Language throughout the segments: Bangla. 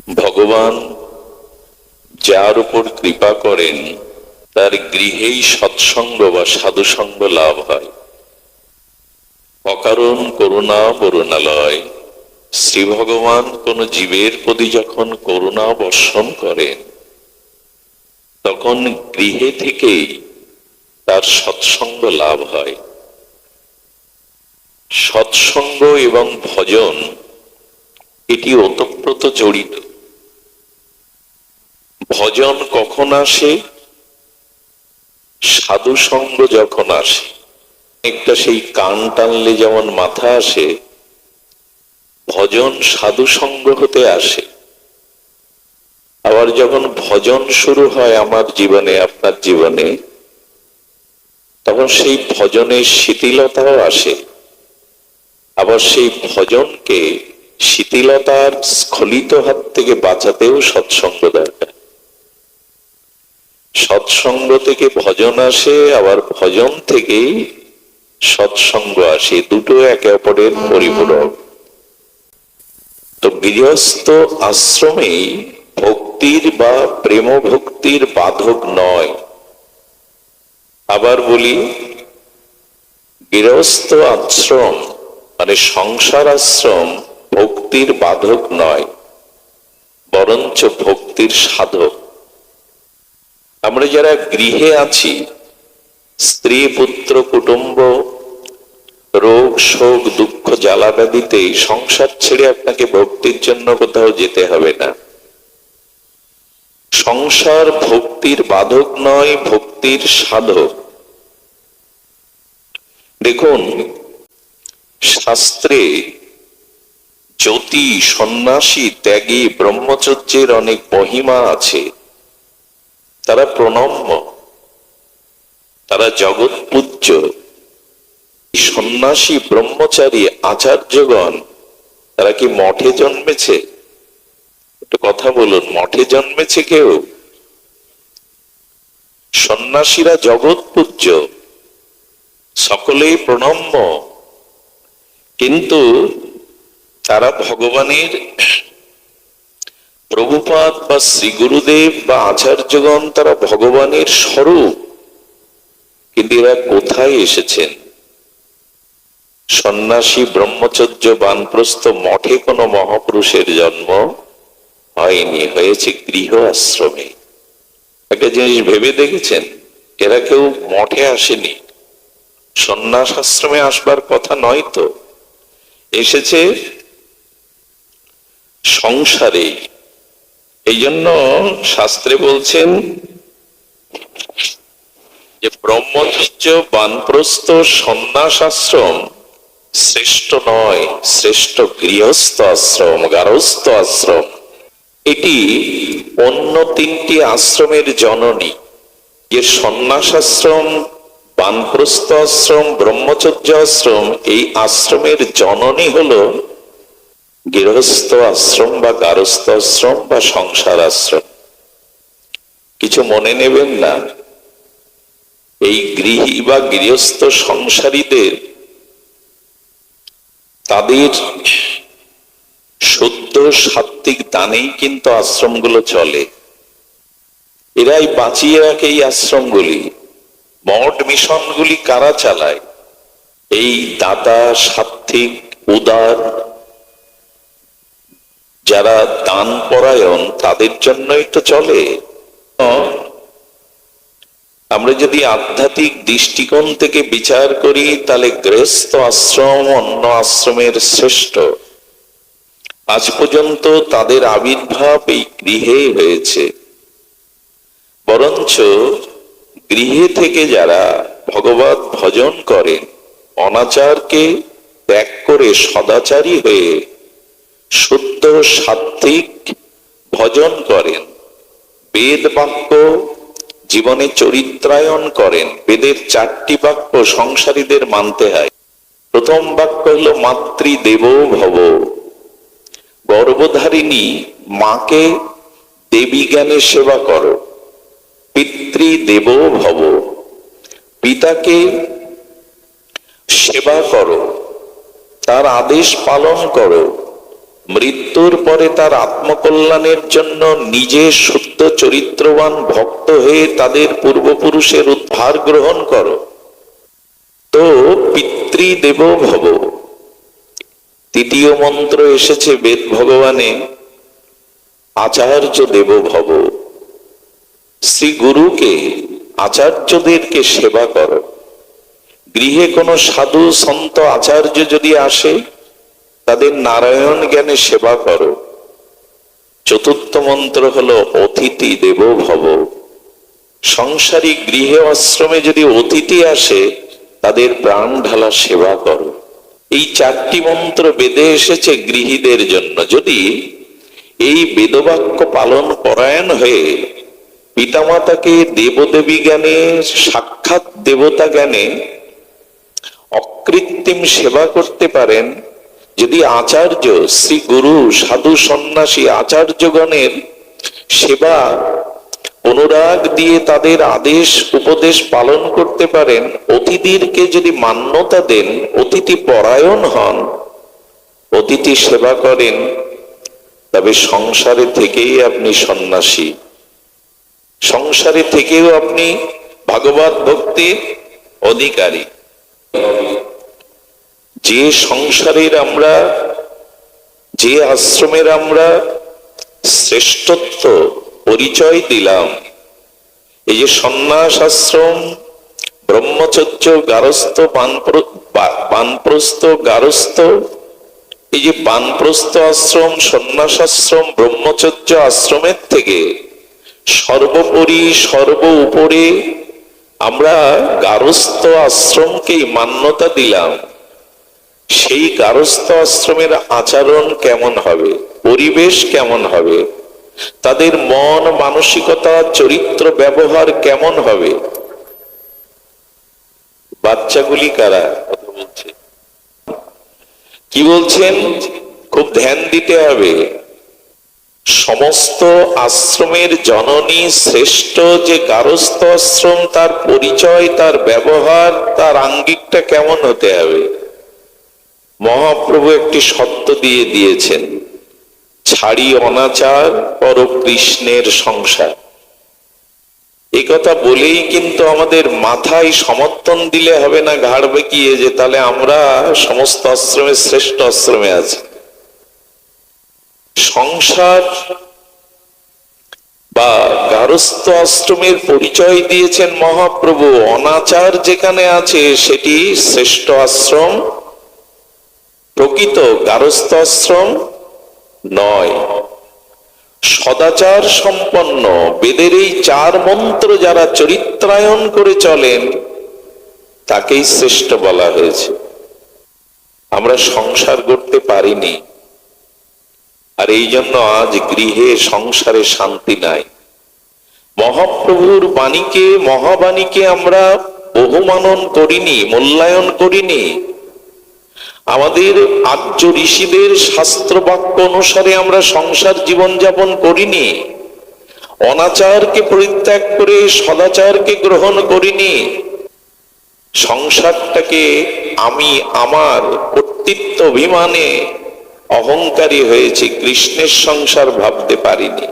ভগবান যার উপর কৃপা করেন তার গৃহেই সৎসঙ্গ বা সাধুসঙ্গ লাভ হয়। অকারণ করুণা বরুণালয়, শ্রী ভগবান কোন জীবের প্রতি যখন করুণা বর্ষণ করেন তখন গৃহে থেকেই তার সৎসঙ্গ লাভ হয়। সৎসঙ্গ এবং ভজন এটি ওতপ্রোত জড়িত। ভজন কখন আসে? সাধুসঙ্গ যখন আসে। একটা সেই কান টানলে যেমন মাথা আসে, ভজন সাধুসঙ্গ হতে আসে। আবার যখন ভজন শুরু হয় আমার জীবনে, আপনার জীবনে, তখন সেই ভজনের শিথিলতাও আসে। আবার সেই ভজনকে শিথিলতার স্খলিত হাত থেকে বাঁচাতেও সৎসঙ্গ দরকার। সৎসঙ্গ থেকে ভজন আসে, আবার ভজন থেকে সৎসঙ্গ আসে, দুটো একে অপরের পরিপূরক। তো গৃহস্থ আশ্রমেই ভক্তির বা প্রেম ভক্তির বাধক নয়। আবার বলি, গৃহস্থ আশ্রম মানে সংসার আশ্রম ভক্তির বাধক নয়, বরঞ্চ ভক্তির সাধক। আমরা যারা গৃহে আছি, স্ত্রী পুত্র কুটুম্ব, রোগ শোক দুঃখ জ্বালা ব্যাধিতে সংসার ছেড়ে আপনাকে ভক্তির জন্য কোথাও যেতে হবে না। সংসার ভক্তির বাধক নয়, ভক্তির সাধক। দেখুন, শাস্ত্রে জ্যোতি, সন্ন্যাসী, ত্যাগী, ব্রহ্মচর্যের অনেক মহিমা আছে। তারা প্রণম্য, তারা জগৎ পূজ্য। সন্ন্যাসী, ব্রহ্মচারী, আচার্যগণ তারা কি মঠে জন্মেছে? একটু কথা বলুন, মঠে জন্মেছে কেউ? সন্ন্যাসীরা জগৎ পূজ্য, সকলেই প্রণম্য, কিন্তু তারা ভগবানের, প্রভুপাদ বা শ্রী গুরুদেব বা আচার্যগণ তারা ভগবানের স্বরূপ। কিন্তু এরা কোথায় এসেছেন? সন্ন্যাসী, ব্রহ্মচর্য, বানপ্রস্থ মঠে কোনো মহাপুরুষের জন্ম হয়নি, হয়েছে গৃহ আশ্রমে। একটা জিনিস ভেবে দেখেছেন, এরা কেউ মঠে আসেনি, সন্ন্যাস আশ্রমে আসবার কথা নয় তো, এসেছে সংসারে। এই জন্য শাস্ত্রে বলছেন যে ব্রহ্মচর্য, বানপ্রস্থ, সন্ন্যাস আশ্রম শ্রেষ্ঠ নয়, শ্রেষ্ঠ গৃহস্থ আশ্রম, গারস্থ আশ্রম। এটি অন্য তিনটি আশ্রমের জননী। যে সন্ন্যাস আশ্রম, বানপ্রস্থ আশ্রম, ব্রহ্মচর্য আশ্রম, এই আশ্রমের জননী হলো গৃহস্থ আশ্রম বা গারস্থ আশ্রম বা সংসার আশ্রম। কিছু মনে নেবেন না, এই গৃহী বা গৃহস্থ সংসারীদের তাদের শুদ্ধ সাত্ত্বিক দানেই কিন্তু আশ্রমগুলো চলে। এরাই বাঁচিয়ে রাখে এই আশ্রমগুলি। মঠ মিশনগুলি কারা চালায়? এই দাতা, সাত্ত্বিক, উদার, যারা দান পরায়ণ, তাদের জন্যই তো চলে। আমরা যদি আধ্যাত্মিক দৃষ্টিকোণ থেকে বিচার করি, তাহলে গৃহস্থ আশ্রম অন্য আশ্রমের শ্রেষ্ঠ। আজ পর্যন্ত তাদের আবির্ভাব এই গৃহে হয়েছে। বরঞ্চ গৃহে থেকে যারা ভগবত ভজন করেন, অনাচারকে ত্যাগ করে সদাচারী হয়ে শুদ্ধ সাত্ত্বিক ভজন করেন, বেদ বাক্য জীবনে চরিত্রায়ন করেন। বেদের 4টি বাক্য সংসারীদের মানতে হয়। প্রথম বাক্য হলো মাতৃদেবো ভব। গর্ভধারিণী মাকে দেবী জ্ঞানে সেবা করো। পিতৃদেবো ভব, পিতাকে সেবা করো, তার আদেশ পালন করো। মৃত্যুর পরে তার আত্মকল্যাণের জন্য নিজে শুদ্ধ চরিত্রবান ভক্ত হয়ে তাদের পূর্বপুরুষের উদ্ধার গ্রহণ করো। তো পিতৃদেব ভব, তৃতীয় মন্ত্র এসেছে বেদ ভগবানে, আচার্য দেব ভব। শ্রী গুরুকে, আচার্যদেরকে সেবা করো। গৃহে কোনো সাধু সন্ত আচার্য যদি আসে, তাদের নারায়ণ জ্ঞানে সেবা করো। চতুর্থ মন্ত্র হলো অতিথি দেব ভব। সংসারী গৃহে আশ্রমে যদি অতিথি আসে, তাদের প্রাণ ঢালা সেবা করো। এই চারটি মন্ত্র বেদে এসেছে গৃহীদের জন্য। যদি এই বেদবাক্য পালন পরায়ণ হয়ে পিতামাতাকে দেবদেবী জ্ঞানে, সাক্ষাৎ দেবতা জ্ঞানে অকৃত্রিম সেবা করতে পারেন, যদি আচার্য শ্রী গুরু সাধু সন্ন্যাসী আচার্যগণের সেবা অনুরাগ দিয়ে তাদের আদেশ উপদেশ পালন করতে পারেন, অতিথিকে যদি মান্যতা দেন, অতিথি পরায়ণ হন, অতিথি সেবা করেন, তবে সংসারে থেকেই আপনি সন্ন্যাসী, সংসারে থেকেও আপনি ভাগবত ভক্তির অধিকারী। যে সংসারের আমরা, যে আশ্রমের আমরা শ্রেষ্ঠত্ব পরিচয় দিলাম, এই যে সন্ন্যাস আশ্রম, ব্রহ্মচর্য, গারস্থ, বানপ্রস্থ, গারস্থ, এই যে বানপ্রস্থ আশ্রম, সন্ন্যাস আশ্রম, ব্রহ্মচর্য আশ্রমের থেকে সর্বোপরি সর্ব উপরে আমরা গারস্থ আশ্রমকেই মান্যতা দিলাম। সেই গারস্থ আশ্রমের আচরণ কেমন হবে, পরিবেশ কেমন হবে, তাদের মন মানসিকতা চরিত্র ব্যবহার কেমন হবে? বাচ্চাগুলি কারা কথা বলছে, কি বলছেন? খুব ধ্যান দিতে হবে। সমস্ত আশ্রমের জননী শ্রেষ্ঠ যে গারস্থ আশ্রম, তার পরিচয়, তার ব্যবহার, তার আঙ্গিকটা কেমন হতে হবে? মহাপ্রভু একটি সত্য দিয়ে দিয়েছেন, ছাড়ি অনাচার পর কৃষ্ণের সংসার। এই কথা বলেই কিন্তু আমাদের মাথায় সমর্থন দিলে হবে না ঘাড় বেঁকিয়ে, যে তাহলে আমরা সমস্ত আশ্রমের শ্রেষ্ঠ আশ্রমে আছি। সংসার বা গারস্থ আশ্রমের পরিচয় দিয়েছেন মহাপ্রভু। অনাচার যেখানে আছে সেটি শ্রেষ্ঠ আশ্রম, প্রকৃত গারস্থ আশ্রম নয়। সদাচার সম্পন্ন বেদের এই চার মন্ত্র যারা চরিত্রায়ন করে চলেন, তাকেই শ্রেষ্ঠ বলা হয়েছে। আমরা সংসার করতে পারিনি, আর এই জন্য আজ গৃহে সংসারে শান্তি নাই। মহাপ্রভুর বাণীকে, মহাবাণীকে আমরা বহুমানন করিনি, মূল্যায়ন করিনি। আমাদের আর্য ঋষিদের শাস্ত্র বাক্য অনুসারে আমরা সংসার জীবন যাপন করিনি। অনাচারকে পরিত্যাগ করে সদাচারকে গ্রহণ করিনি। সংসারটাকে আমি আমার কর্তৃত্ব অভিমানে অহংকারী হয়েছি, কৃষ্ণের সংসার ভাবতে পারিনি।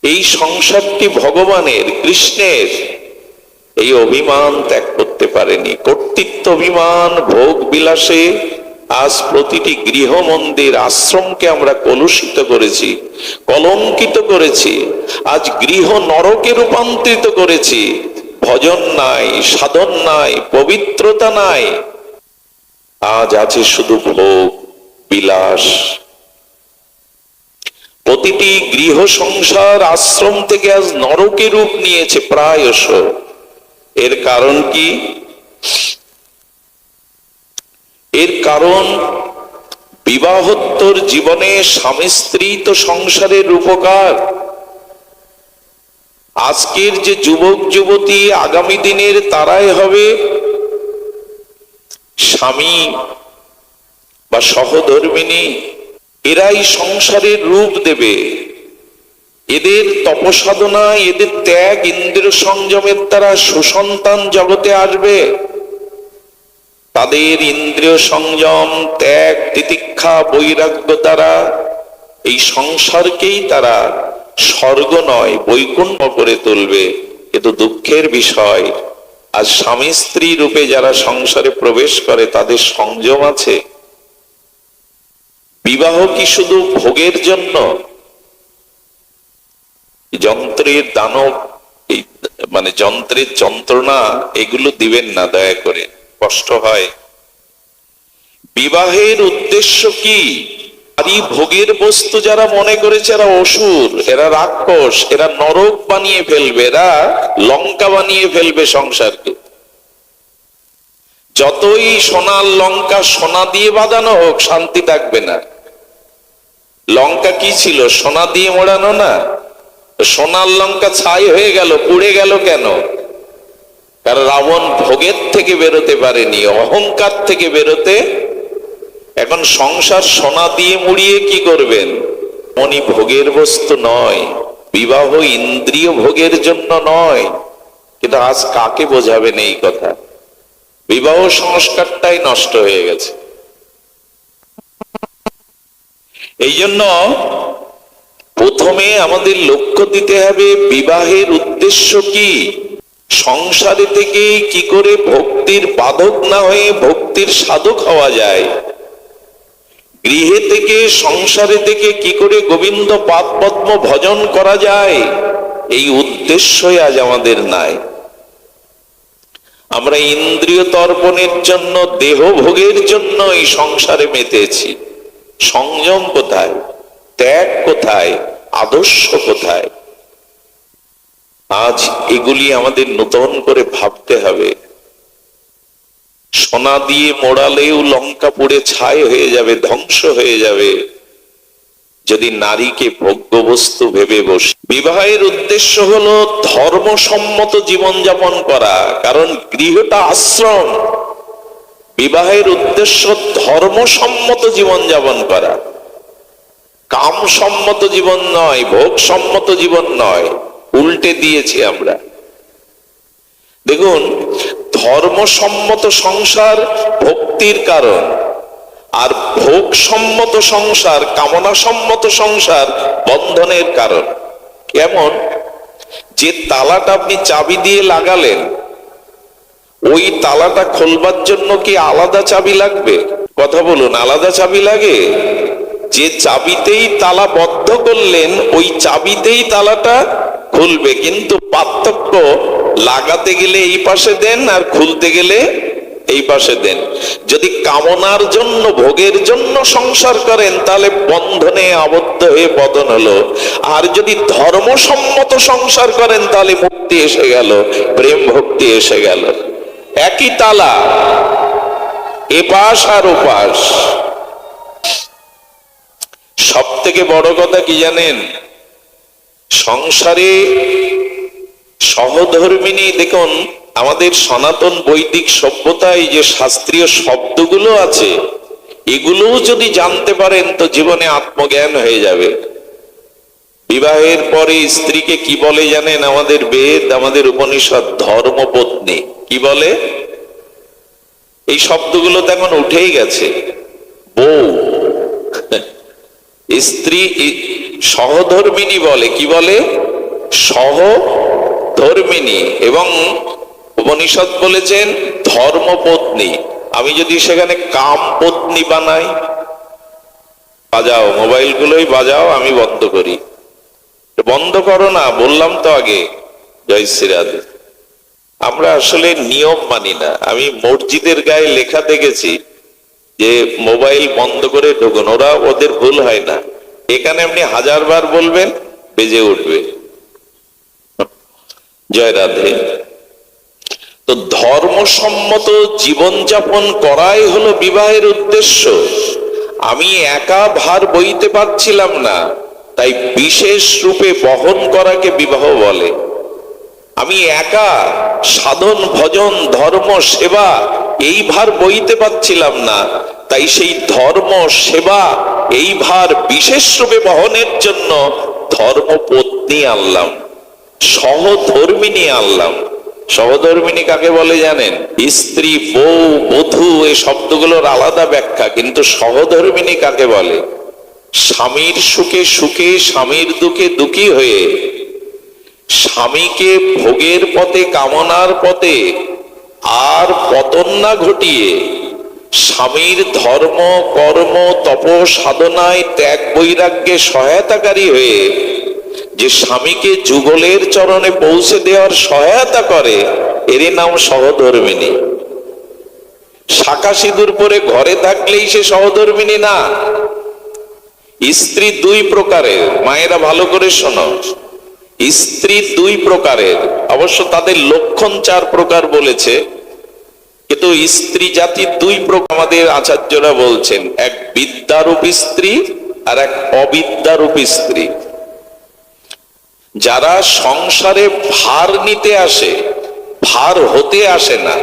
এই সংসারটি ভগবানের, কৃষ্ণের, এই অভিমান ত্যাগ করতে পারেনি। কর্তৃত্ব অভিমান, ভোগ বিলাসে আজ প্রতিটি গৃহ মন্দির আশ্রমকে আমরা কলুষিত করেছি, কলঙ্কিত করেছি। আজ গৃহ নরকে রূপান্তরিত করেছি। ভজন নাই, সাধন নাই, পবিত্রতা নাই। আজ আছে শুধু ভোগ বিলাস। প্রতিটি গৃহ সংসার আশ্রম থেকে আজ নরকে রূপ নিয়েছে প্রায়শ। এর কারণ কি? এর কারণ বিবাহোত্তর জীবনে স্বামী স্ত্রী তো সংসারের রূপকার। আজকের যে যুবক যুবতী আগামী দিনের তারাই হবে স্বামী বা সহধর্মিনী। এরাই সংসারের রূপ দেবে। এদের তপসাধনা, এদের ত্যাগ, ইন্দ্রিয় সংযমের দ্বারা সুসন্তান জগতে আসবে। তাদের ইন্দ্রিয় সংযম, ত্যাগ, তিতিক্ষা, বৈরাগ্য দ্বারা এই সংসারকেই তারা স্বর্গ নয় বৈকুণ্ঠ করে তুলবে। কিন্তু দুঃখের বিষয়, আজ স্বামী স্ত্রী রূপে যারা সংসারে প্রবেশ করে তাদের সংযম আছে? বিবাহ কি শুধু ভোগের জন্য? যন্ত্রের দানব, এই মানে যন্ত্রের যন্ত্রণা এগুলো দিবেন না দয়া করে, কষ্ট হয়। বিবাহের উদ্দেশ্য কি? আর এই ভোগের বস্তু যারা মনে করেছে এরা অসুর, এরা রাক্ষস, এরা নরক বানিয়ে ফেলবে, এরা লঙ্কা বানিয়ে ফেলবে সংসারকে। যতই সোনার লঙ্কা সোনা দিয়ে বাঁধানো হোক, শান্তি থাকবে না। লঙ্কা কি ছিল? সোনা দিয়ে মোড়ানো না? সোনার লঙ্কা ছাই হয়ে গেল, পুড়ে গেল কেন? কারণ রাবণ ভোগের থেকে বেরোতে পারেনি, অহংকার থেকে বেরোতে। এখন সংসার সোনা দিয়ে মুড়িয়ে কি করবেন? মনি ভোগের বস্তু নয়, বিবাহ ইন্দ্রিয় ভোগের জন্য নয়। কিন্তু আজ কাকে বোঝাবেন এই কথা? বিবাহ সংস্কারটাই নষ্ট হয়ে গেছে। এই জন্য প্রথমে আমাদের লক্ষ্য দিতে হবে বিবাহের উদ্দেশ্য কি, সংসারে থেকে কি করে ভক্তির বাধক না হয়ে ভক্তির সাধক হওয়া যায়, গৃহে থেকে সংসারে থেকে কি করে গোবিন্দ পাদ পদ্ম ভজন করা যায়, এই উদ্দেশ্যই আজ আমাদের নাই। আমরা ইন্দ্রিয় তর্পণের জন্য, দেহ ভোগের জন্য এই সংসারে মেতেছি। সংযম কোথায়? ত্যাগ কোথায়? আদর্শ কোথায়? আজ এগুলি আমাদের নতুন করে ভাবতে হবে। সোনা দিয়ে মোড়ালেও লঙ্কা পুড়ে ছাই হয়ে যাবে, ধ্বংস হয়ে যাবে যদি নারীকে ভোগ্য বস্তু ভেবে বসে। বিবাহের উদ্দেশ্য হলো ধর্মসম্মত জীবনযাপন করা, কারণ গৃহটা আশ্রম। বিবাহের উদ্দেশ্য ধর্মসম্মত জীবনযাপন করা, কামসম্মত জীবন নয়, ভোগসম্মত জীবন নয়। উল্টে দিয়েছি আমরা। দেখুন, ধর্মসম্মত সংসার ভক্তির কারণ, আর ভোগসম্মত সংসার, কামনাসম্মত সংসার বন্ধনের কারণ। কেমন? যে তালাটা আপনি চাবি দিয়ে লাগালেন, ওই তালাটা খোলবার জন্য কি আলাদা চাবি লাগবে? কথা বলুন, আলাদা চাবি লাগে? যে চাবিতেই তালা বদ্ধ করলেন, ওই চাবিতেই তালাটা খুলবে। কিন্তু পার্থক্য, লাগাতে গেলে এই পাশে দেন আর খুলতে গেলে এই পাশে দেন। যদি কামনার জন্য, ভোগের জন্য সংসার করেন, তাহলে বন্ধনে আবদ্ধ হয়ে পতন হলো। আর যদি ধর্মসম্মত সংসার করেন, তাহলে মুক্তি এসে গেল, প্রেম ভক্তি এসে গেল। একই তালা, এপাশ আর ওপাশ। সব থেকে বড় কথা কি জানেন? সংসারে সহধর্মিনী, দেখুন আমাদের সনাতন বৈদিক সভ্যতায় যে শাস্ত্রীয় শব্দগুলো আছে, এগুলোও যদি জানতে পারেন তো জীবনে আত্মজ্ঞান হয়ে যাবে। বিবাহের পরে স্ত্রীকে কি বলে জানেন? আমাদের বেদ, আমাদের উপনিষদ, ধর্মপত্নী। কি বলে? এই শব্দগুলো তো এখন উঠেই গেছে। বউ, স্ত্রী সহধর্মিনী বলে। কি বলে? সহধর্মিনী। এবং উপনিষদ বলেছেন ধর্মপত্নী। আমি যদি সেখানে কাম পত্নী বানাই, বাজাও, মোবাইল গুলোই বাজাও, আমি বন্ধ করি। বন্ধ করো না, বললাম তো আগে। জয় শ্রী রাধে। আমরা আসলে নিয়ম মানি না। আমি মসজিদের গায়ে লেখা দেখেছি যে মোবাইল বন্ধ করে ঢুকুন, ওরা, ওদের ভুল হয় না। এখানে আপনি 1000 বার বলবেন, বেজে উঠবে। জয় রাধে। তো ধর্মসম্মত জীবনযাপন করাই হলো বিবাহের উদ্দেশ্য। আমি একা ভার বইতে পারছিলাম না, তাই বিশেষ রূপে বহন করাকে বিবাহ বলে। আমি একা সাধন, ভজন, ধর্ম, সেবা এই ভার বইতে পারছিলাম না, তাই সেই ধর্ম, সেবা এই ভার বিশেষ রূপে বহনের জন্য ধর্মপত্নী আনলাম, সহধর্মিনী আনলাম। সহধর্মিণী কাকে বলে জানেন? স্ত্রী, বউ, বধূ এই শব্দগুলোর আলাদা ব্যাখ্যা, কিন্তু সহধর্মিণী কাকে বলে? স্বামীর সুখে সুখে, স্বামীর দুঃখে দুঃখী হয়ে, স্বামীকে ভোগের পথে, কামনার পথে আর পতন না ঘটিয়ে, স্বামীর ধর্ম, কর্ম, তপ সাধনায়, ত্যাগ বৈরাগ্যে সহায়তাকারী হয়ে যে স্বামীকে যুগলের চরণে পৌঁছে দেওয়ার সহায়তা করে, এরই নাম সহধর্মিণী। শাখা সিঁদুর পরে ঘরে থাকলেই সে সহধর্মিণী না। স্ত্রী দুই প্রকারের, মায়েরা ভালো করে শোনো। স্ত্রী দুই প্রকারের, অবশ্য তাদের লক্ষণ 4 প্রকার বলেছে, কিন্তু স্ত্রী জাতি দুই প্রকার আমাদের আচার্যরা বলছেন। এক বিদ্যারূপী স্ত্রী আর এক অবিদ্যারূপী স্ত্রী। যারা সংসারে ভার নিতে আসে, ভার হতে আসে না,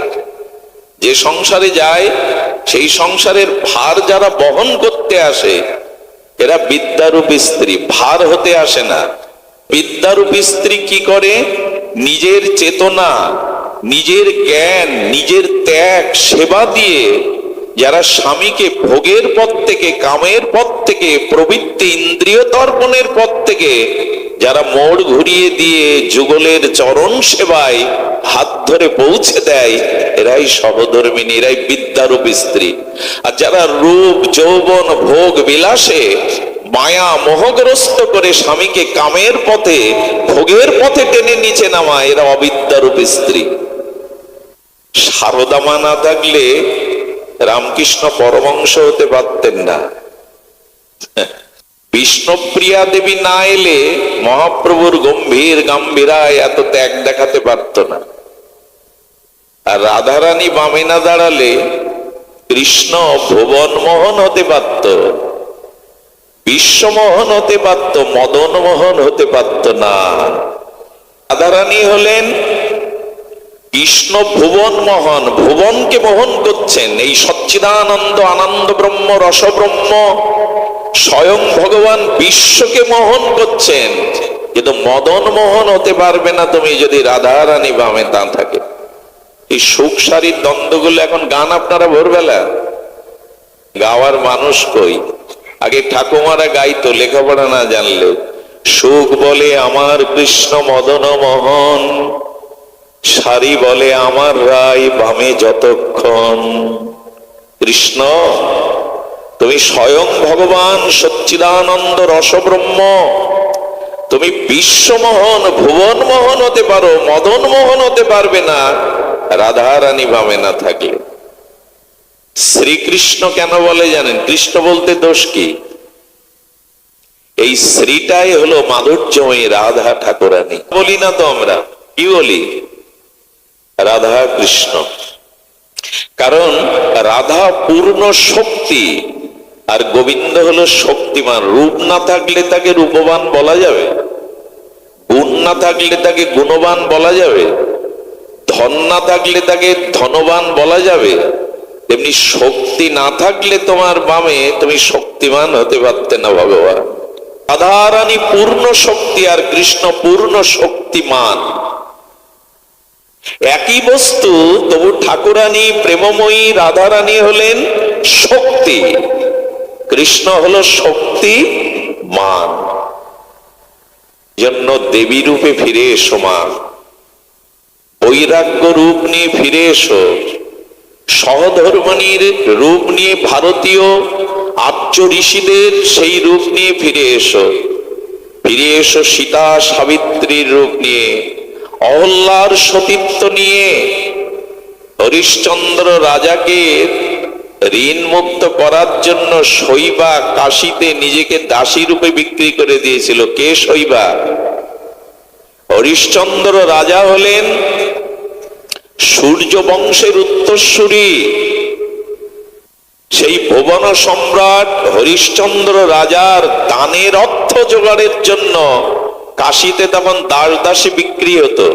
যে সংসারে যায় সেই সংসারের ভার যারা বহন করতে আসে, এরা বিদ্যারূপী স্ত্রী, ভার হতে আসে না। বিদ্যারূপী স্ত্রী কি করে? নিজের চেতনা, নিজের জ্ঞান, নিজের ত্যাগ, সেবা দিয়ে যারা স্বামীকে ভোগের পথ থেকে, কামের পথ থেকে, প্রবৃত্তি ইন্দ্রিয় তর্পণের পথ থেকে যারা মোড় ঘুরিয়ে দিয়ে যুগলের চরণ সেবায় হাত ধরে পৌঁছে দেয়, এরাই সহধর্মিণী, এরাই বিদ্যারূপী স্ত্রী। আর যারা রূপ, যৌবন, ভোগ বিলাসে মায়া মোহগ্রস্ত করে স্বামীকে কামের পথে, ভোগের পথে টেনে নিচে নামায়, এরা অবিদ্যারূপী স্ত্রী। সারদা মা না থাকলে রামকৃষ্ণ পরমহংস হতে পারতেন না। বিষ্ণুপ্রিয়া দেবী না এলে মহাপ্রভুর গম্ভীর গাম্ভীরায় এত ত্যাগ দেখাতে পারত না। আর রাধারানী বামে না দাঁড়ালে কৃষ্ণ ভুবন মোহন হতে পারত, বিশ্বমোহন হতে পারত, মদন মোহন হতে পারত না। রাধারানী হলেন কৃষ্ণ ভুবন মোহন, ভুবনকে মোহন করছেন। এই সচ্চিদানন্দ আনন্দ ব্রহ্ম রস ব্রহ্ম স্বয়ং ভগবান বিশ্বকে মোহন করছেন, কিন্তু মদন মোহন হতে পারবে না তুমি যদি রাধারানী বামে তা থাকে। এই সুখ সারির দ্বন্দ্বগুলো এখন গান আপনারা ভোরবেলা গাওয়ার মানুষ কই? আগে ঠাকুমারা গাইতো লেখাপড়া না জানলেও। সুখ বলে আমার কৃষ্ণ মদন মোহন, সারি বলে আমার রায় বামে যতক্ষণ। কৃষ্ণ তুমি স্বয়ং ভগবান সচ্চিদানন্দ রসব্রহ্ম, তুমি বিশ্বমোহন ভুবন মোহন হতে পারো, মদন মোহন হতে পারবে না রাধারানী বামে না থাকলে। শ্রীকৃষ্ণ কেন বলে জানেন? কৃষ্ণ বলতে দোষ কি? এই শ্রীটাই হলো মাধুর্যময়ী রাধা ঠাকুরানী। বলি না তো আমরা, কি বলি? রাধা কৃষ্ণ। কারণ রাধা পূর্ণ শক্তি আর গোবিন্দ হলো শক্তিমান। রূপ না থাকলে তাকে রূপবান বলা যাবে? গুণ না থাকলে তাকে গুণবান বলা যাবে? ধন না থাকলে তাকে ধনবান বলা যাবে? তেমনি শক্তি না থাকলে তোমার বামে তুমি শক্তিমান হতে পারতে না ভগবান। রাধারানী পূর্ণ শক্তি আর কৃষ্ণ পূর্ণ শক্তিমান। একই বস্তু, তবু ঠাকুরানী প্রেমময়ী রাধারানী হলেন শক্তি, কৃষ্ণ হলো শক্তিমান। জন্য দেবী রূপে ফিরে এসো মা, বৈরাগ্য রূপ নিয়ে ফিরে এসো, সহধর্মিণীর রূপ নিয়ে, ভারতীয় আর্য ঋষিদের সেই রূপ নিয়ে ফিরে এসো। ফিরে এসো সীতা সাবিত্রীর রূপ নিয়ে, অহল্যার সতীত্ব নিয়ে। হরিশ্চন্দ্র রাজাকে ঋণ মুক্ত করার জন্য শৈবা কাশীতে নিজেকে দাসী রূপে বিক্রি করে দিয়েছিল। কে শৈবা? হরিশ্চন্দ্র রাজা হলেন সূর্য বংশের উত্তরসূরি। সেই ভুবন সম্রাট হরিশ্চন্দ্র রাজার দানের অর্থ জোগাড়ের জন্য কাশীতে তখন দাস দাসী বিক্রি হতো।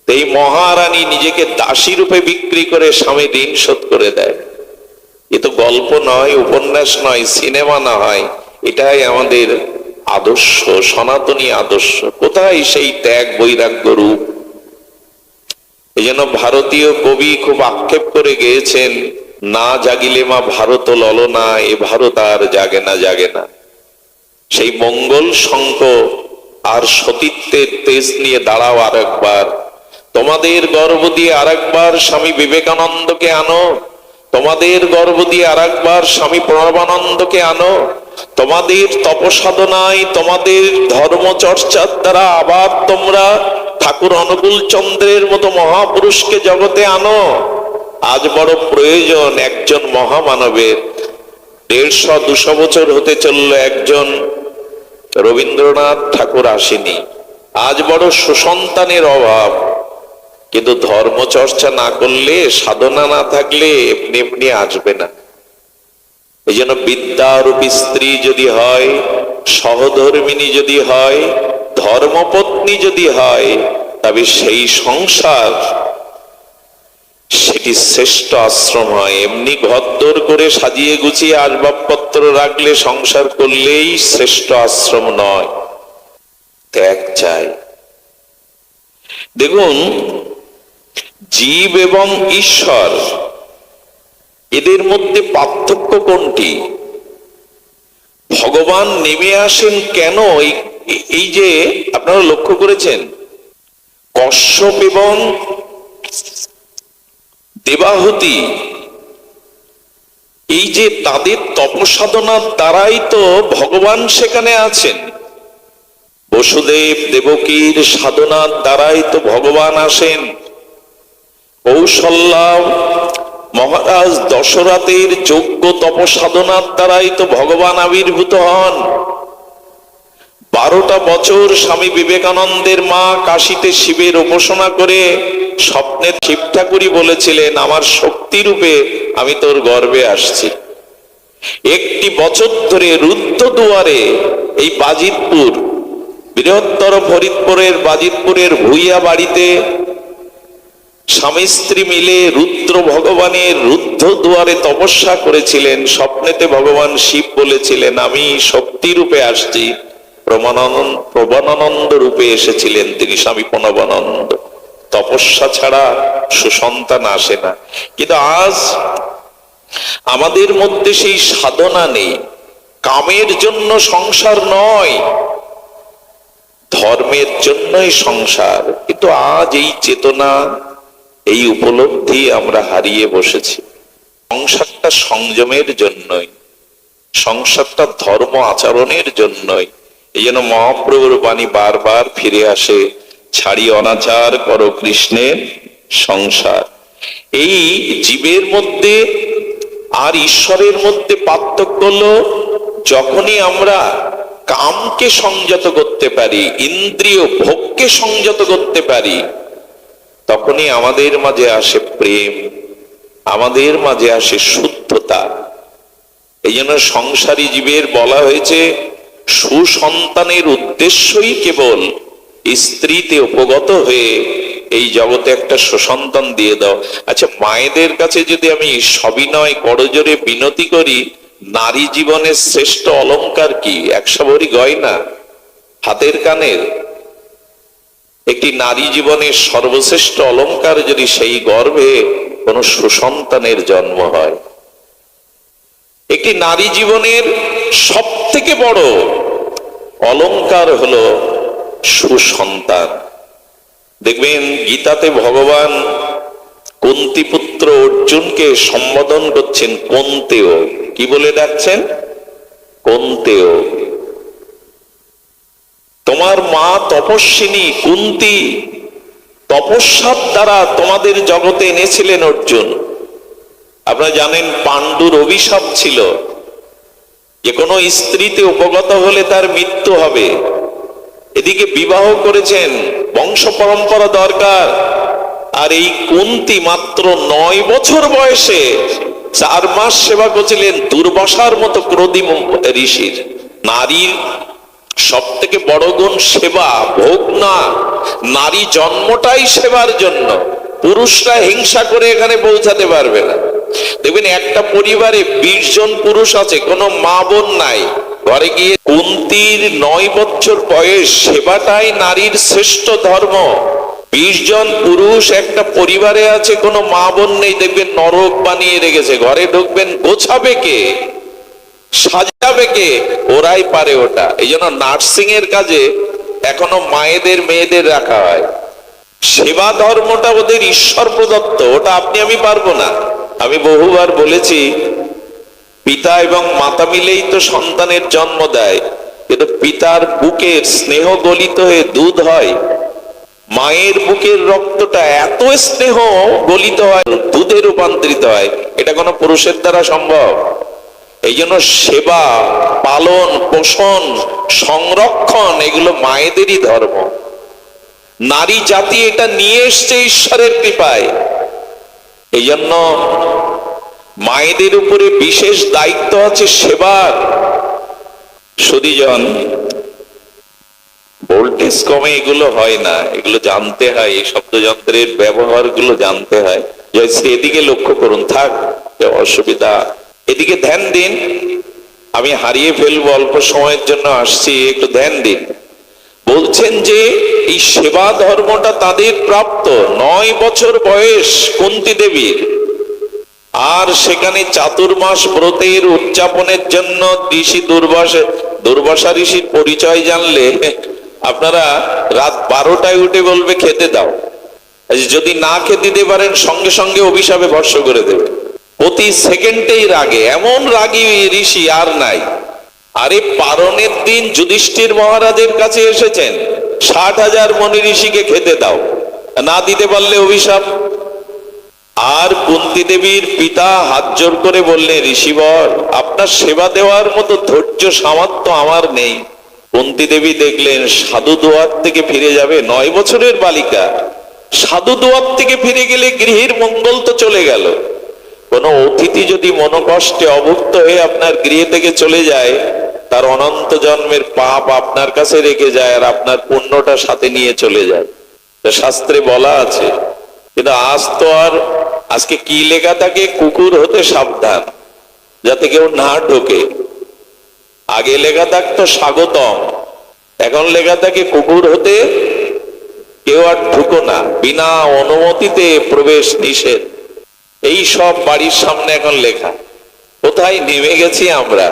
এই মহারানী নিজেকে দাসী রূপে বিক্রি করে স্বামী ঋণ শোধ করে দেয়। এ তো গল্প নয়, উপন্যাস নয়, সিনেমা না হয়, এটাই আমাদের আদর্শ, সনাতনী আদর্শ। কোথায় সেই ত্যাগ বৈরাগ্য রূপ? এই জন্য ভারতীয় কবি খুব আক্ষেপ করে গেয়েছেন, না জাগিলে মা ভারত ললনা, এ ভারত আর জাগে না জাগে না। সেই মঙ্গল শঙ্খ আর সতীত্বের তেজ নিয়ে দাঁড়াও আর একবার, তোমাদের গর্ভ দিয়ে আর একবার স্বামী বিবেকানন্দকে আনো, তোমাদের গর্ভ দিয়ে আর একবার স্বামী প্রণবানন্দকে আনো, তোমাদের তপসাধনায় তোমাদের ধর্মচর্চার দ্বারা আবার তোমরা ঠাকুর অনুকূল চন্দ্রের মতো মহাপুরুষকে জগতে আনো। আজ বড় প্রয়োজন একজন মহামানবের। 150-200 বছর হতে চলল একজন রবীন্দ্রনাথ ঠাকুর আসেনি। আজ বড় সুসন্তানের অভাব, কিন্তু ধর্মচর্চা না করলে, সাধনা না থাকলে এমনি এমনি আসবে না। এই জন্য বিদ্যারূপী স্ত্রী যদি হয়, সহধর্মিনী যদি হয়, ধর্মপত্নী যদি হয়, তবে সেই সংসার সেটি শ্রেষ্ঠ আশ্রম হয়। এমনি ঘরদোর করে সাজিয়ে গুছিয়ে আসবাবপত্র রাখলে, সংসার করলেই শ্রেষ্ঠ আশ্রম নয়, ত্যাগ চাই। দেখুন, জীব এবং ঈশ্বর এদের মধ্যে পার্থক্য কোনটি? ভগবান নেমে আসেন কেন? এই যে আপনারা লক্ষ্য করেছেন, কশ্যপ এবং দেবাহুতি, এই যে তাদের তপসাধনার দ্বারাই তো ভগবান সেখানে আছেন। বসুদেব দেবকীর সাধনার দ্বারাই তো ভগবান আসেন। কৌশল্যা মহারাজ দশরথের যোগ্য তপসাধনার দ্বারাই তো ভগবান আবির্ভূত হন। 12টা বছর স্বামী বিবেকানন্দের মা কাশীতে শিবের উপাসনা করে স্বপ্নে শিব ঠাকুরই বলেছিলেন, আমার শক্তি রূপে আমি তোর গর্ভে আসছি। 1 বছর ধরে রুদ্ধদুয়ারে, এই বাজিতপুর, বৃহত্তর ফরিদপুরের বাজিতপুরের ভুইয়া বাড়িতে স্বামী স্ত্রী মিলে রুদ্র ভগবানের রুদ্ধ দুয়ারে তপস্যা করেছিলেন। স্বপ্নেতে ভগবান শিব বলেছিলেন, আমি শক্তি রূপে আসছি। প্রবনানন্দ রূপে এসেছিলেন তিনি, স্বামী প্রণবানন্দ। তপস্যা ছাড়া সুসন্তান আসে না। কিন্তু আজ আমাদের মধ্যে সেই সাধনা নেই। কামের জন্য সংসার নয়, ধর্মের জন্যই সংসার। কিন্তু আজ এই চেতনা, এই উপলব্ধি আমরা হারিয়ে বসেছি। সংসারটা সংযমের জন্যই, সংসারটা ধর্ম আচরণের জন্যই। এই জন্য মহাপ্রভুর বাণী বারবার ফিরে আসে, ছাড়ি অনাচার করো কৃষ্ণের সংসার। এই জীবের মধ্যে আর ঈশ্বরের মধ্যে পার্থক্য হলো, যখনই আমরা কামকে সংযত করতে পারি, ইন্দ্রিয় ভোগকে সংযত করতে পারি, তখনই আমাদের মাঝে আসে প্রেম, আমাদের মাঝে আসে শুদ্ধতা। এই জন্য সংসারী জীবের বলা হয়েছে, সুসন্তানের উদ্দেশ্যই কেবল স্ত্রীতে উপগত হয়ে এই জগতে একটা সুসন্তান দিয়ে দাও। আচ্ছা, মায়েদের কাছে যদি আমি সবিনয় করজোরে বিনতি করি, নারী জীবনের শ্রেষ্ঠ অলংকার কি? 100 ভরি গয়না, হাতের কানের। একটি নারী জীবনের সর্বশ্রেষ্ঠ অলংকার যদি সেই গর্ভে কোন সুসন্তানের জন্ম হয়। একটি নারী জীবনের সব থেকে বড় অলংকার হলো সুসন্তান। দেখবেন গীতাতে ভগবান কুন্তী পুত্র অর্জুনকে সম্বোধন করছেন কন্তেয়। কি বলে ডাকছেন? কন্তেয়। তোমার মা তপস্বিনী কুন্তী তপস্যার দ্বারা তোমাদের জগতে এনেছিলেন অর্জুন। আপনারা জানেন পাণ্ডুর অভিশাপ ছিল যে কোনো স্ত্রীতে উপগত হলে তার মৃত্যু হবে। এদিকে বিবাহ করেছেন, বংশ পরম্পরা দরকার। আর এই কুন্তী মাত্র 9 বছর বয়সে 4 মাস সেবা করেছিলেন দুর্বাসার মতো ক্রোধী ঋষির। নারীর সব থেকে বড় গুণ সেবা, ভোগ না। নারী জন্মটাই সেবার জন্য। পুরুষরা হিংসা করে এখানে পৌঁছাতে পারবে না। দেখবেন একটা পরিবারে 20 জন পুরুষ আছে, কোনো মা বোন নাই। ঘরে গিয়ে কুন্তীর 9 বছর বয়স, সেবাটাই নারীর শ্রেষ্ঠ ধর্ম। 20 জন পুরুষ একটা পরিবারে আছে, কোনো মা বোন নেই, দেখবেন নরক বানিয়ে রেখেছে। ঘরে ঢুকবেন, গোছাবে কে, সাজাবে কে? ওরাই পারে ওটা। এই জন্য নার্সিং এর কাজে এখনো মায়েদের মেয়েদের রাখা হয়। সেবা ধর্মটা ওদের ঈশ্বর প্রদত্ত, ওটা আপনি আমি পারবো না। আমি বহুবার বলেছি, পিতা এবং মাতা মিলেই তো সন্তানের জন্ম দেয়, কিন্তু পিতার বুকের স্নেহ গলিত হয়ে দুধ হয়, মায়ের বুকের রক্তটা এত স্নেহ গলিত হয়, দুধে রূপান্তরিত হয়। এটা কোনো পুরুষের দ্বারা সম্ভব? এই জন্য সেবা, পালন, পোষণ, সংরক্ষণ এগুলো মায়েদেরই ধর্ম। নারী জাতি এটা নিয়ে এসছে ঈশ্বরের কৃপায়। এই জন্য মায়েদের উপরে বিশেষ দায়িত্ব আছে সেবার। সুধীজন, ভোল্টেজ কমে এগুলো হয় না, এগুলো জানতে হয়, এই শব্দযন্ত্রের ব্যবহার গুলো জানতে হয়। জয়শ্রী, এদিকে লক্ষ্য করুন, থাক অসুবিধা, এদিকে ধ্যান দিন। আমি হারিয়ে ফেলবো, অল্প সময়ের জন্য আসছি, একটু ধ্যান দিন। বলছেন যে এই সেবা ধর্মটা তাদের প্রাপ্ত। 9 বছর বয়স কুন্তী দেবীর, আর সেখানে চাতুর্মাস ব্রতের উদযাপনের জন্য ঋষি দুর্বাসা ঋষির পরিচয় জানলে আপনারা রাত 12টায় উঠে বলবে খেতে দাও। যদি না খেতে দিতে পারেন সঙ্গে সঙ্গে অভিশাপে ভস্ম করে দেবে। প্রতি সেকেন্ডেই রাগে, এমন রাগী ঋষি আর নাই। আরে পারণের দিন যুধিষ্ঠির মহারাজের কাছে এসেছেন, 60,000 মনি ঋষিকে খেতে দাও, না দিতে পারলে অভিশাপ। আর কুন্তী দেবীর পিতা হাত জোর করে বললেন, ঋষিবর, আপনার সেবা দেওয়ার মতো ধৈর্য সামর্থ্য আমার নেই। কুন্তী দেবী দেখলেন সাধু দোয়ার থেকে ফিরে যাবে, 9 বছরের বালিকা, সাধু দোয়ার থেকে ফিরে গেলে গৃহের মঙ্গল তো চলে গেল। কোন অতিথি যদি মনোকষ্টে অভুক্ত হয়ে আপনার গৃহ থেকে চলে যায়, তার অনন্ত জন্মের পাপ আপনার কাছে রেখে যায়, আর আপনার পুণ্যটা সাথে নিয়ে চলে যায়। শাস্ত্রে বলা আছে। কিন্তু আজ তো আর, আজকে কি লেখা থাকে, কুকুর হতে সাবধান, যাতে কেউ না ঢোকে। আগে লেখা থাকতো স্বাগতম, এখন লেখা থাকে কুকুর হতে কেউ আর ঢুকো না, বিনা অনুমতিতে প্রবেশ নিষেধ। এই সব বাড়ির সামনে এখন লেখা। কোথায় নেমে গেছি আমরা?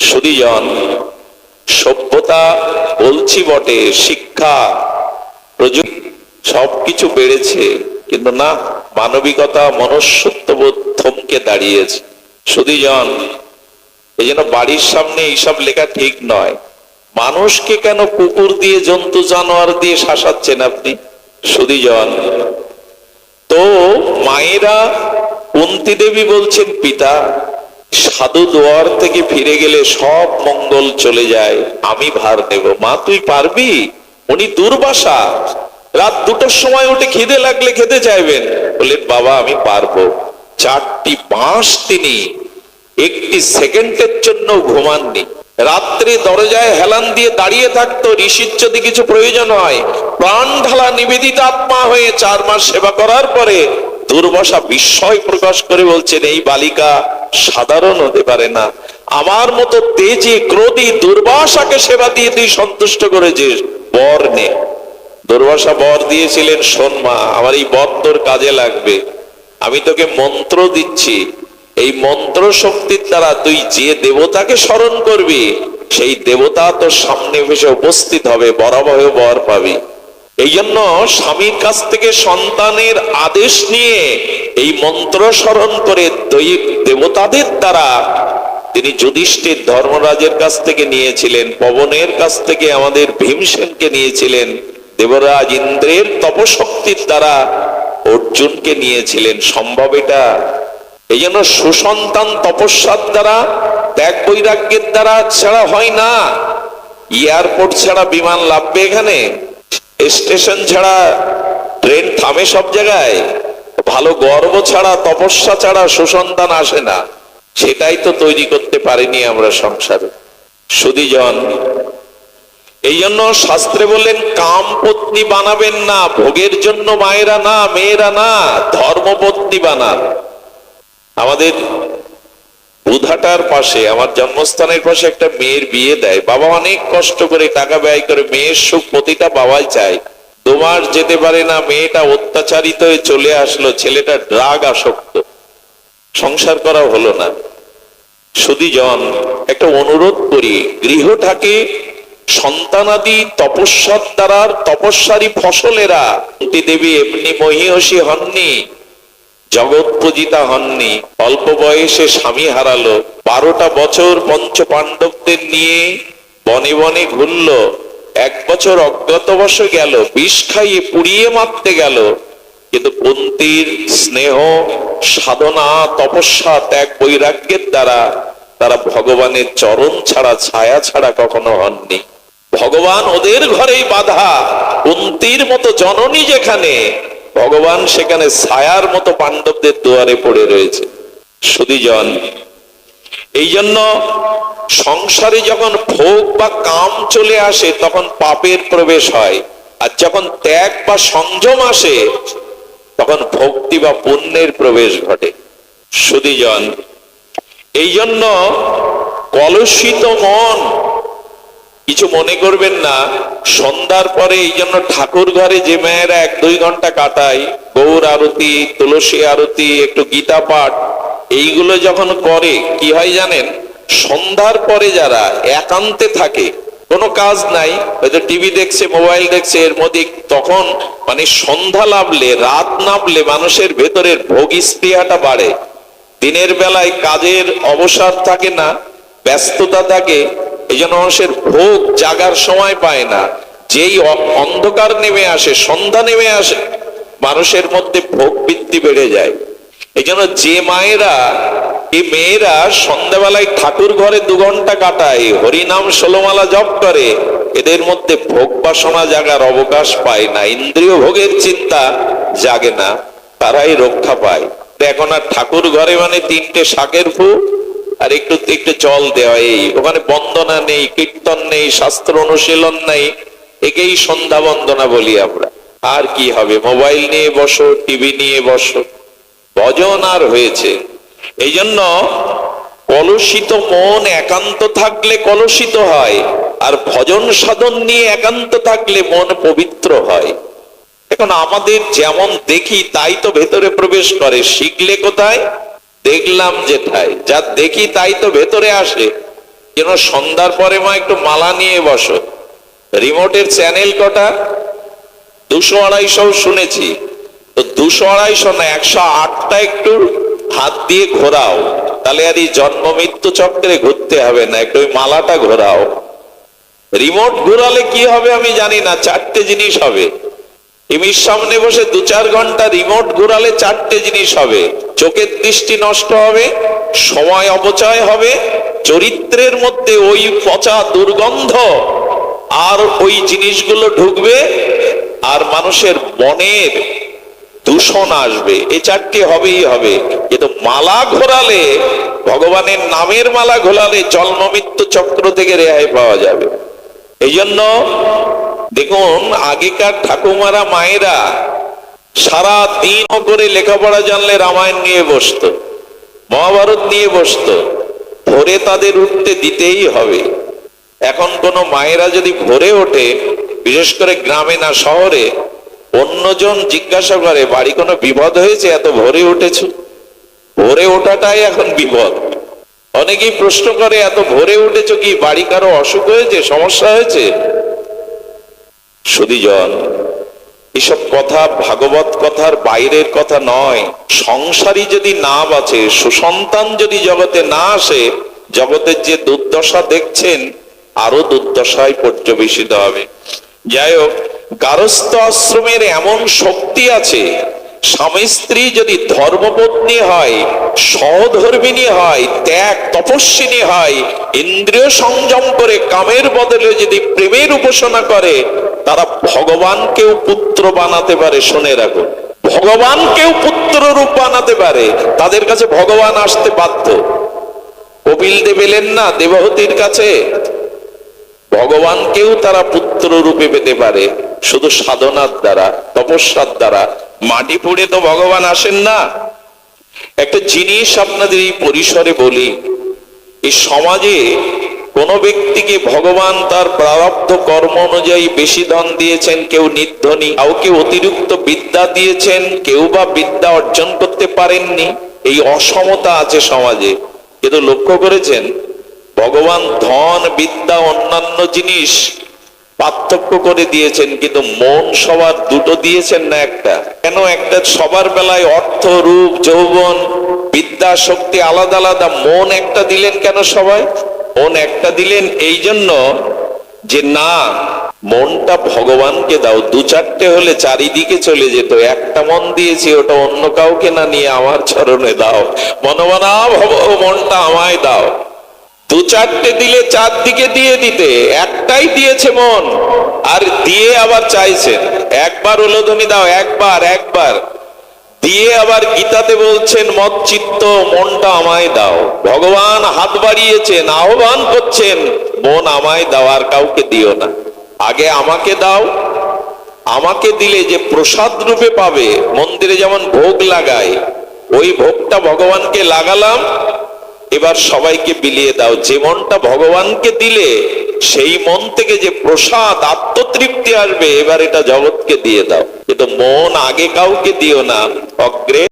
সুধীজন, সভ্যতা বলছি বটে, শিক্ষা, প্রযুক্তি সবকিছু বেড়েছে, কিন্তু না, মানবিকতা, মনুষ্যত্ববোধ থমকে দাঁড়িয়েছে। সুধীজন, এই জন্য বাড়ির সামনে এইসব লেখা ঠিক নয়। মানুষকে কেন কুকুর দিয়ে, জন্তু জানোয়ার দিয়ে শাসাচ্ছেন আপনি? সুধীজন, তো মায়েরা, কুন্তী দেবী বলছেন, পিতা, সাধু দোয়ার থেকে ফিরে গেলে সব মঙ্গল চলে যায়, আমি ভার নেব। মা, তুই পারবি? উনি দুর্বাসা, রাত 2টার সময় উঠে খিদে লাগলে খেতে চাইবেন, বললেন, বাবা আমি পারবো। 4টি মাস তিনি একটি সেকেন্ডের জন্য ঘুমাননি। রাত্রে দরজায় হেলান দিয়ে দাঁড়িয়ে থাকতো, ঋষির যদি কিছু প্রয়োজন হয়, প্রাণ ঢালা নিবেদিত আত্মা হয়ে 4 মাস সেবা করার পরে দুর্বাসা বিস্ময় প্রকাশ করে বলছেন, এই বালিকা সাধারণ হতে পারে না, আমার মতো তেজে ক্রোধী দুর্বাসাকে সেবা দিয়ে তুই সন্তুষ্ট করেছিস, বর নে। দুর্বাসা বর দিয়েছিলেন, শোন মা, আমার এই বর তোর কাজে লাগবে, আমি তোকে মন্ত্র দিচ্ছি, এই মন্ত্র শক্তির দ্বারা তুই যে দেবতাকে স্মরণ করবি, সেই দেবতা তোর সামনে এসে উপস্থিত হবে, বরাবর বর পাবি। এই জন্য স্বামীর কাছ থেকে সন্তানের আদেশ নিয়ে এই মন্ত্র স্মরণ করে দেবতাদের দ্বারা তিনি যুধিষ্ঠির ধর্মরাজের কাছ থেকে নিয়েছিলেন, পবনের কাছ থেকে আমাদের ভীমসেনকে নিয়েছিলেন, দেবরাজ ইন্দ্রের তপশক্তির দ্বারা অর্জুনকে নিয়েছিলেন। সম্ভব এটা? এই জন্য সুসন্তান তপস্যার দ্বারা, ত্যাগ বৈরাগ্যের দ্বারা ছাড়া হয় না। এয়ারপোর্ট ছাড়া বিমান লাভবে এখানে? স্টেশন ছাড়া ট্রেন থামে সব জায়গায়? ভালো গর্ব ছাড়া, তপস্যা ছাড়া সুসন্তান আসে না। সেটাই তো তৈরি করতে পারিনি আমরা সংসারে। সুধীজন, এই জন্য শাস্ত্রে বললেন, কাম পত্নী বানাবেন না, ভোগের জন্য মায়েরা না, মেয়েরা না, ধর্মপত্নী বানান। আমাদের বুধাটার পাশে, আমার জন্মস্থানের পাশে একটা মেয়ের বিয়ে দেয়, বাবা অনেক কষ্ট করে টাকা ব্যয় করে, মেয়ের সুখ প্রতিটা বাবাই চায়। 2 মাস যেতে পারে না, মেয়েটা অত্যাচারিত হয়ে চলে আসলো, ছেলেটা ড্রাগ আসক্ত, সংসার করা হলো না। সুধীজন, একটা অনুরোধ করি, গৃহটাকে সন্তানাদি তপস্যার দ্বারা তপস্যারই ফসলেরা। কুন্তী দেবী এমনি মহীয়সী হননি, জগৎ পূজিতা হননি, অল্প বয়সে স্বামী হারালো, 12টা বছর পঞ্চ পাণ্ডবদের নিয়ে বনে বনে ঘুরলো, 1 বছর অজ্ঞাতবাস গেল, বিষ খাইয়ে পুড়িয়ে মারতে গেল, কিন্তু কুন্তীর স্নেহ, সাধনা, তপস্যা, ত্যাগ, বৈরাগ্যের দ্বারা তারা ভগবানের চরণ ছাড়া, ছায়া ছাড়া কখনো হননি। ভগবান ওদের ঘরেই বাধা। কুন্তীর মতো জননী যেখানে, ভগবান সেখানে ছায়ার মতো পাণ্ডবদের দুয়ারে পড়ে রয়েছে। সুধীজন, এই জন্য সংসারে যখন ভোগ বা কাম চলে আসে তখন পাপের প্রবেশ হয়, আর যখন ত্যাগ বা সংযম আসে তখন ভক্তি বা পুণ্যের প্রবেশ ঘটে। সুধীজন, এই জন্য কলুষিত মন, কিছু মনে করবেন না, সন্ধ্যার পরে এই জন্য ঠাকুর ঘরে যে মেয়েরা 1-2 ঘন্টা কাটায়, গৌর আরতি, তুলসী আরতি, একটু গীতা পাঠ, এইগুলো যখন করে কি হয় জানেন, সন্ধ্যার পরে যারা একান্তে থাকে, কোনো কাজ নাই, হয়তো টিভি দেখছে, মোবাইল দেখছে, এর মধ্যে তখন মানে সন্ধ্যা নামলে, রাত নামলে মানুষের ভেতরের ভোগ স্পৃহাটা বাড়ে। দিনের বেলায় কাজের অবসর থাকে না, ব্যস্ততা থাকে, এই জন্য মানুষের ভোগ জাগার সময় পায় না। যেই অন্ধকার নেমে আসে, সন্ধ্যা নেমে আসে, মানুষের মধ্যে ভোগ বৃদ্ধি বেড়ে যায়। এই জন্য যে মায়েরা, এই মেয়েরা সন্ধ্যাবেলায় ঠাকুর ঘরে 2 ঘন্টা কাটায়, হরিনাম 16 মালা জপ করে, এদের মধ্যে ভোগ বাসনা জাগার অবকাশ পায় না, ইন্দ্রিয় ভোগের চিন্তা জাগে না, তারাই রক্ষা পায়। এখন আর ঠাকুর ঘরে মানে 3টে শাকের ফু আর একটু একটু জল দেওয়া, এই ওখানে বন্দনা নেই, কীর্তন নেই, শাস্ত্র অনুশীলন নেই, একেই সন্ধ্যা বন্দনা বলি আমরা। আর কি হবে, মোবাইল নিয়ে বসো, টিভি নিয়ে বসো, ভজন আর হয়েছে। এই জন্য কলুষিত মন একান্ত থাকলে কলুষিত হয়, আর ভজন সাধন নিয়ে একান্ত থাকলে মন পবিত্র হয়। এখন আমাদের যেমন দেখি তাই তো ভেতরে প্রবেশ করে, শিখলে কোথায়, দেখলাম যেটাই, যা দেখি তাই তো ভেতরে আসে। যেন সন্ধ্যার পরে মা একটু মালা নিয়ে বসো, রিমোটের চ্যানেল কটা, 200-250 শুনেছি, তো 200-250 না, 108টা একটু হাত দিয়ে ঘোরাও, তাহলে আর এই জন্ম মৃত্যু চক্রে ঘুরতে হবে না, একটু ওই মালাটা ঘোরাও। রিমোট ঘোরালে কি হবে আমি জানি না, 4টে জিনিস হবে। টিভির সামনে বসে 2-4 ঘন্টা রিমোট ঘোরালে 4টে জিনিস হবে। চোখের দৃষ্টি নষ্ট হবে, সময় অপচয় হবে, চরিত্রের মধ্যে ওই পচা দুর্গন্ধ আর ওই জিনিসগুলো ঢুকবে, আর মানুষের মনের দূষণ আসবে। এই 4টে হবেই হবে। কিন্তু মালা ঘোরালে, ভগবানের নামের মালা ঘোরালে জন্ম মৃত্যু চক্র থেকে রেহাই পাওয়া যাবে। এই জন্য দেখুন, আগেকার ঠাকুমারা, মায়েরা সারা দিন করে লেখাপড়া জানলে রামায়ণ নিয়ে বসতো, মহাভারত নিয়ে বসতো, ভোরে তাদের উঠতে দিতেই হবে। এখন কোন মায়েরা যদি ভোরে ওঠে, বিশেষ করে গ্রামে না শহরে, অন্যজন জিজ্ঞাসা করে বাড়ি কোনো বিপদ হয়েছে, এত ভোরে উঠেছ? ভোরে ওঠাটাই এখন বিপদ। অনেকেই প্রশ্ন করে, এত ভোরে উঠেছ কি, বাড়ি কারো অসুখ হয়েছে, সমস্যা হয়েছে? সুধীজন, এসব কথা ভাগবত কথার বাইরের কথা নয়। সংসারী যদি না বাঁচে, সুসন্তান যদি জগতে না আসে, জগতের যে দুর্দশা দেখছেন আরো দুর্দশায় পর্যবেসিত হবে। যাই হোক, গারস্থ আশ্রমের এমন শক্তি আছে, স্বামী স্ত্রী যদি ধর্মপত্নী হয়, সহধর্মিনী হয়, ত্যাগ তপস্বিনী হয়, ইন্দ্রিয় সংযম করে কামের বদলে যদি প্রেমের উপাসনা করে, তারা ভগবানকেও পুত্র বানাতে পারে। শুনে রাখুন, ভগবানকেও পুত্র রূপ বানাতে পারে। তাদের কাছে ভগবান আসতে বাধ্য। কপিল দেব এলেন না দেবহূতির কাছে, ভগবানকেও তারা পুত্র রূপে পেতে পারে, শুধু সাধনার দ্বারা, তপস্যার দ্বারা। মাটি পুড়ে তো ভগবান আসেন না। একটা জিনিস আপনাদের এই পরিসরে বলি, এই সমাজে কোন ব্যক্তিকে ভগবান তার প্রারব্ধ কর্ম অনুযায়ী বেশি ধন দিয়েছেন, কেউ নির্ধনী, কাউকে অতিরিক্ত বিদ্যা দিয়েছেন, কেউ বা বিদ্যা অর্জন করতে পারেননি। এই অসমতা আছে সমাজে। কিন্তু লক্ষ্য করেছেন ভগবান ধন বিদ্যা অন্যান্য জিনিস পার্থক্য করে দিয়েছেন, কিন্তু মন সবার দুটো দিয়েছেন না একটা? কেন একটা? সবার বেলায় অর্থ রূপ যৌবন বিদ্যা শক্তি আলাদা আলাদা, মন একটা দিলেন কেন সবাই? মন একটা দিলেন এই জন্য যে না, মনটা ভগবানকে দাও। দু চারটে হলে চারিদিকে চলে যেত, একটা মন দিয়েছি ওটা অন্য কাউকে না নিয়ে আমার চরণে দাও, মনমানা ভব মনটা আমায় দাও। দু চারটে দিলে চারদিকে দিয়ে দিতে, একটাই দিয়েছে মন, আর দিয়ে আবার চাইছেন একবার উলোধনী দাও, একবার একবার দিয়ে আবার গীতাতে বলছেন মত চিত্ত মনটা আমায় দাও। ভগবান হাত বাড়িয়েছেন, আহ্বান করছেন মন আমায় দাও, আর কাউকে দিও না, আগে আমাকে দাও। আমাকে দিলে যে প্রসাদ রূপে পাবে, মন্দিরে যেমন ভোগ লাগায় ওই ভোগটা ভগবানকে লাগালাম, এবার সবাইকে বিলিয়ে দাও। যে মনটা ভগবানকে দিলে সেই মন থেকে যে প্রসাদ আত্মতৃপ্তি আসবে, এবার এটা জগৎকে দিয়ে দাও। কিন্তু মন আগে কাউকে দিও না, অগ্রে